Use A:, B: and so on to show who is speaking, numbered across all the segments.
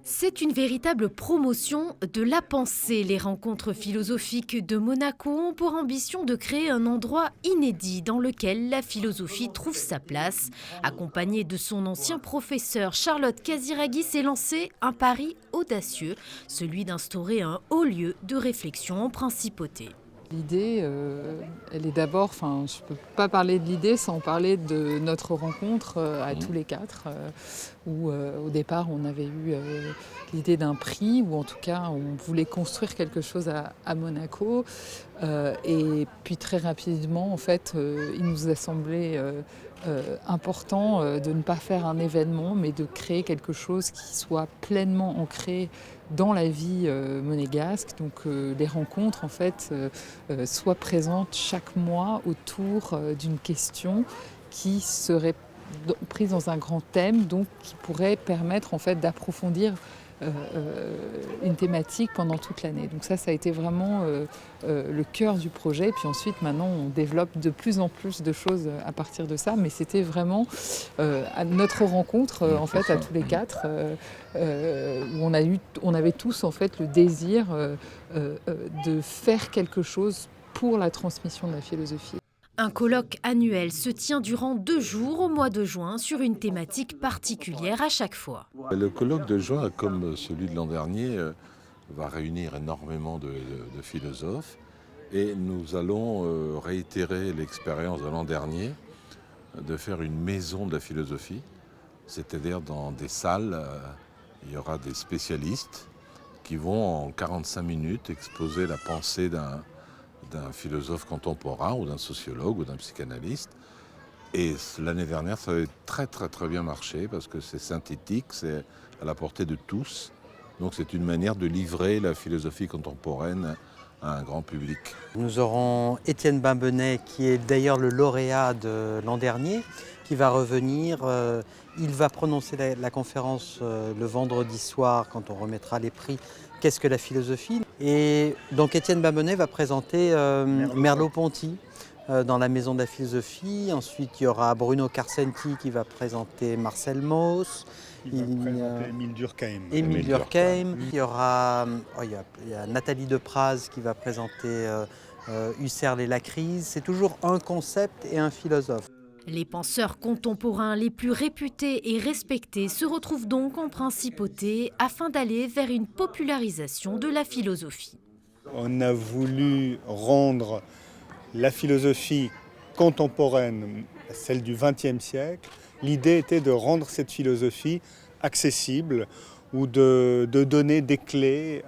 A: C'est une véritable promotion de la pensée. Les rencontres philosophiques de Monaco ont pour ambition de créer un endroit inédit dans lequel la philosophie trouve sa place. Accompagnée de son ancien professeur, Charlotte Casiraghi s'est lancée un pari audacieux, celui d'instaurer un haut lieu de réflexion en principauté.
B: L'idée, elle est d'abord, je ne peux pas parler de l'idée sans parler de notre rencontre à tous les quatre, où au départ on avait eu l'idée d'un prix, ou en tout cas on voulait construire quelque chose à Monaco. Et puis très rapidement, en fait, il nous a semblé important de ne pas faire un événement, mais de créer quelque chose qui soit pleinement ancré dans la vie monégasque. Donc les rencontres, en fait, soient présentes chaque mois autour d'une question qui serait prise dans un grand thème, donc qui pourrait permettre en fait d'approfondir une thématique pendant toute l'année. Donc ça a été vraiment le cœur du projet. Puis ensuite, maintenant, on développe de plus en plus de choses à partir de ça. Mais c'était vraiment à notre rencontre, en fait, à tous les quatre, où on avait tous en fait le désir de faire quelque chose pour la transmission de la philosophie.
A: Un colloque annuel se tient durant 2 jours au mois de juin sur une thématique particulière à chaque fois.
C: Le colloque de juin, comme celui de l'an dernier, va réunir énormément de philosophes et nous allons réitérer l'expérience de l'an dernier de faire une maison de la philosophie, c'est-à-dire dans des salles, il y aura des spécialistes qui vont en 45 minutes exposer la pensée d'un philosophe contemporain ou d'un sociologue ou d'un psychanalyste. Et l'année dernière, ça avait très bien marché parce que c'est synthétique, c'est à la portée de tous. Donc c'est une manière de livrer la philosophie contemporaine à un grand public.
D: Nous aurons Étienne Bambenet, qui est d'ailleurs le lauréat de l'an dernier, qui va revenir. Il va prononcer la conférence le vendredi soir quand on remettra les prix « Qu'est-ce que la philosophie ?» Et donc Étienne Bambenet va présenter Merleau-Ponty dans la Maison de la Philosophie. Ensuite, il y aura Bruno Carcenti qui va présenter Marcel Mauss.
E: Il va présenter Émile Durkheim.
D: Émile Durkheim. Il y aura il y a Nathalie Depraz qui va présenter Husserl et la crise. C'est toujours un concept et un philosophe.
A: Les penseurs contemporains les plus réputés et respectés se retrouvent donc en principauté afin d'aller vers une popularisation de la philosophie.
E: On a voulu rendre la philosophie contemporaine, celle du XXe siècle. L'idée était de rendre cette philosophie accessible ou de donner des clés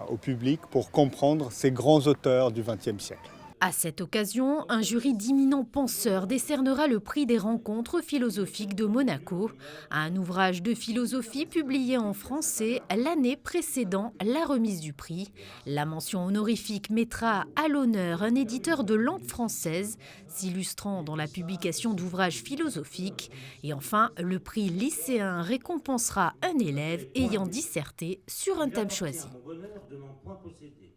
E: au public pour comprendre ces grands auteurs du XXe siècle.
A: À cette occasion, un jury d'éminents penseurs décernera le prix des rencontres philosophiques de Monaco, un ouvrage de philosophie publié en français l'année précédant la remise du prix. La mention honorifique mettra à l'honneur un éditeur de langue française s'illustrant dans la publication d'ouvrages philosophiques. Et enfin, le prix lycéen récompensera un élève ayant disserté sur un thème choisi.